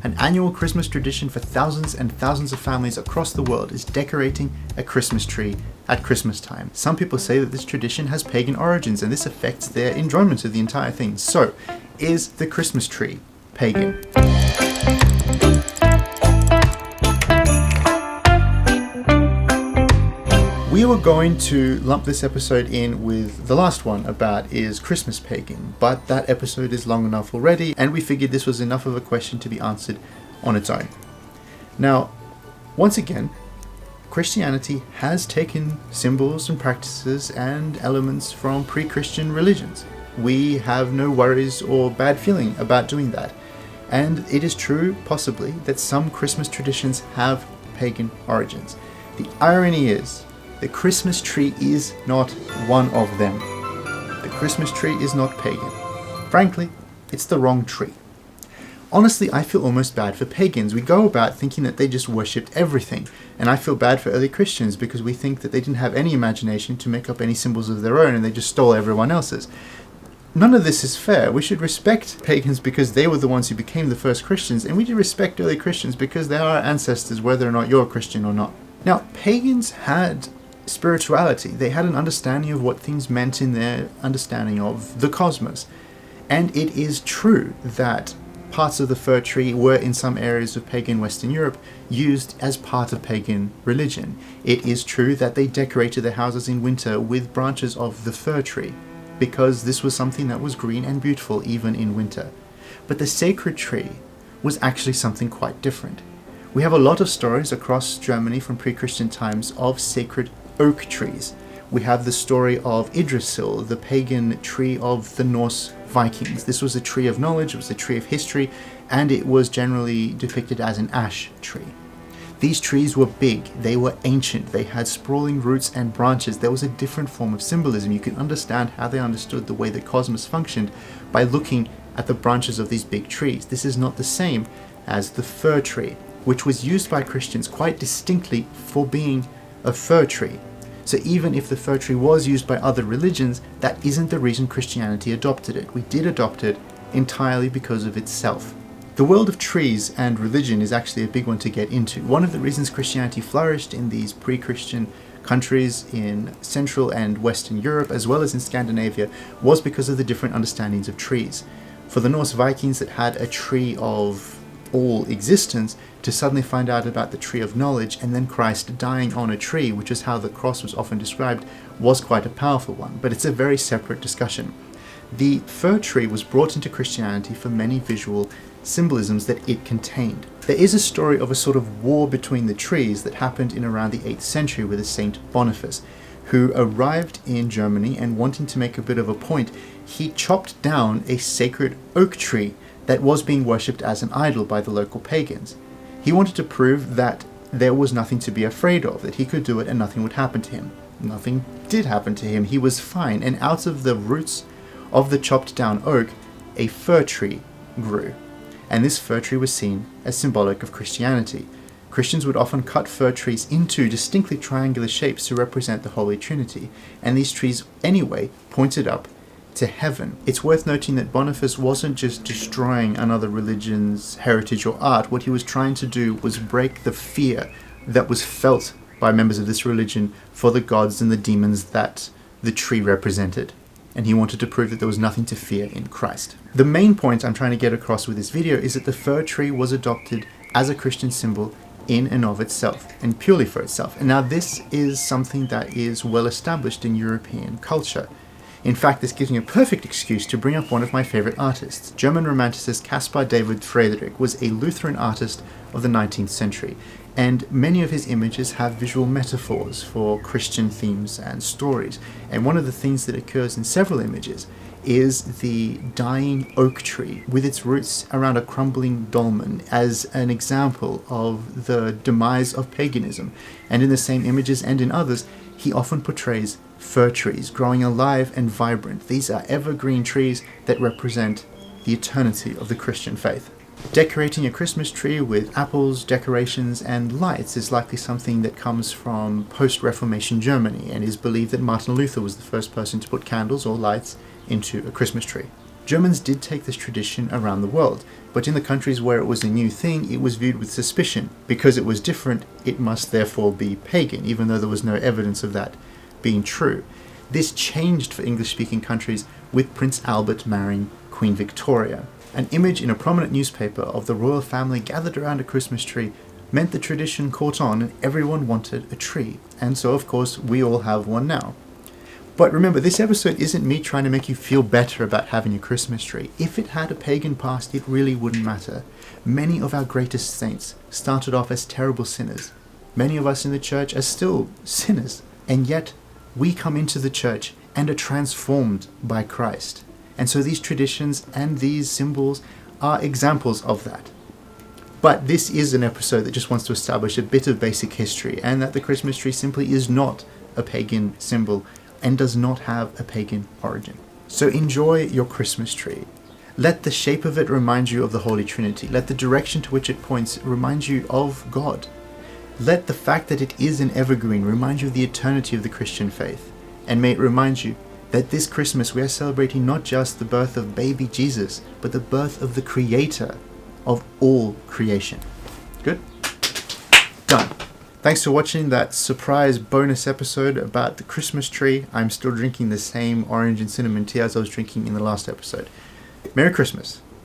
An annual Christmas tradition for thousands and thousands of families across the world is decorating a Christmas tree at Christmas time. Some people say that this tradition has pagan origins and this affects their enjoyment of the entire thing. So, is the Christmas tree pagan? We were going to lump this episode in with the last one about is Christmas pagan, but that episode is long enough already and we figured this was enough of a question to be answered on its own. Now, once again, Christianity has taken symbols and practices and elements from pre-Christian religions. We have no worries or bad feeling about doing that. And it is true, possibly, that some Christmas traditions have pagan origins. The irony is, the Christmas tree is not one of them. The Christmas tree is not pagan. Frankly, it's the wrong tree. Honestly, I feel almost bad for pagans. We go about thinking that they just worshipped everything. And I feel bad for early Christians because we think that they didn't have any imagination to make up any symbols of their own and they just stole everyone else's. None of this is fair. We should respect pagans because they were the ones who became the first Christians, and we should respect early Christians because they are our ancestors, whether or not you're a Christian or not. Now, pagans had spirituality. They had an understanding of what things meant in their understanding of the cosmos. And it is true that parts of the fir tree were in some areas of pagan Western Europe used as part of pagan religion. It is true that they decorated their houses in winter with branches of the fir tree because this was something that was green and beautiful even in winter. But the sacred tree was actually something quite different. We have a lot of stories across Germany from pre-Christian times of sacred oak trees. We have the story of Yggdrasil, the pagan tree of the Norse Vikings. This was a tree of knowledge, it was a tree of history, and it was generally depicted as an ash tree. These trees were big, they were ancient, they had sprawling roots and branches. There was a different form of symbolism. You can understand how they understood the way the cosmos functioned by looking at the branches of these big trees. This is not the same as the fir tree, which was used by Christians quite distinctly for being a fir tree. So even if the fir tree was used by other religions, that isn't the reason Christianity adopted it. We did adopt it entirely because of itself. The world of trees and religion is actually a big one to get into. One of the reasons Christianity flourished in these pre-Christian countries in Central and Western Europe, as well as in Scandinavia, was because of the different understandings of trees. For the Norse Vikings that had a tree of all existence, to suddenly find out about the tree of knowledge and then Christ dying on a tree, which is how the cross was often described, was quite a powerful one, but it's a very separate discussion. The fir tree was brought into Christianity for many visual symbolisms that it contained. There is a story of a sort of war between the trees that happened in around the 8th century with a Saint Boniface, who arrived in Germany and wanting to make a bit of a point, he chopped down a sacred oak tree that was being worshipped as an idol by the local pagans. He wanted to prove that there was nothing to be afraid of, that he could do it and nothing would happen to him. Nothing did happen to him. He was fine, and out of the roots of the chopped down oak, a fir tree grew. And this fir tree was seen as symbolic of Christianity. Christians would often cut fir trees into distinctly triangular shapes to represent the Holy Trinity, and these trees anyway pointed up to heaven. It's worth noting that Boniface wasn't just destroying another religion's heritage or art. What he was trying to do was break the fear that was felt by members of this religion for the gods and the demons that the tree represented. And he wanted to prove that there was nothing to fear in Christ. The main point I'm trying to get across with this video is that the fir tree was adopted as a Christian symbol in and of itself, and purely for itself. And now this is something that is well established in European culture. In fact, this gives me a perfect excuse to bring up one of my favorite artists. German romanticist Caspar David Friedrich was a Lutheran artist of the 19th century, and many of his images have visual metaphors for Christian themes and stories. And one of the things that occurs in several images is the dying oak tree with its roots around a crumbling dolmen as an example of the demise of paganism. And in the same images and in others, he often portrays fir trees growing alive and vibrant. These are evergreen trees that represent the eternity of the Christian faith. Decorating a Christmas tree with apples, decorations, and lights is likely something that comes from post-Reformation Germany and is believed that Martin Luther was the first person to put candles or lights into a Christmas tree. Germans did take this tradition around the world, but in the countries where it was a new thing, it was viewed with suspicion. Because it was different, it must therefore be pagan, even though there was no evidence of that being true. This changed for English-speaking countries with Prince Albert marrying Queen Victoria. An image in a prominent newspaper of the royal family gathered around a Christmas tree meant the tradition caught on and everyone wanted a tree. And so, of course, we all have one now. But remember, this episode isn't me trying to make you feel better about having a Christmas tree. If it had a pagan past, it really wouldn't matter. Many of our greatest saints started off as terrible sinners. Many of us in the church are still sinners. And yet, we come into the church and are transformed by Christ. And so these traditions and these symbols are examples of that. But this is an episode that just wants to establish a bit of basic history, and that the Christmas tree simply is not a pagan symbol and does not have a pagan origin. So enjoy your Christmas tree. Let the shape of it remind you of the Holy Trinity. Let the direction to which it points remind you of God. Let the fact that it is an evergreen remind you of the eternity of the Christian faith. And may it remind you that this Christmas we are celebrating not just the birth of baby Jesus, but the birth of the Creator of all creation. Good? Done. Thanks for watching that surprise bonus episode about the Christmas tree. I'm still drinking the same orange and cinnamon tea as I was drinking in the last episode. Merry Christmas.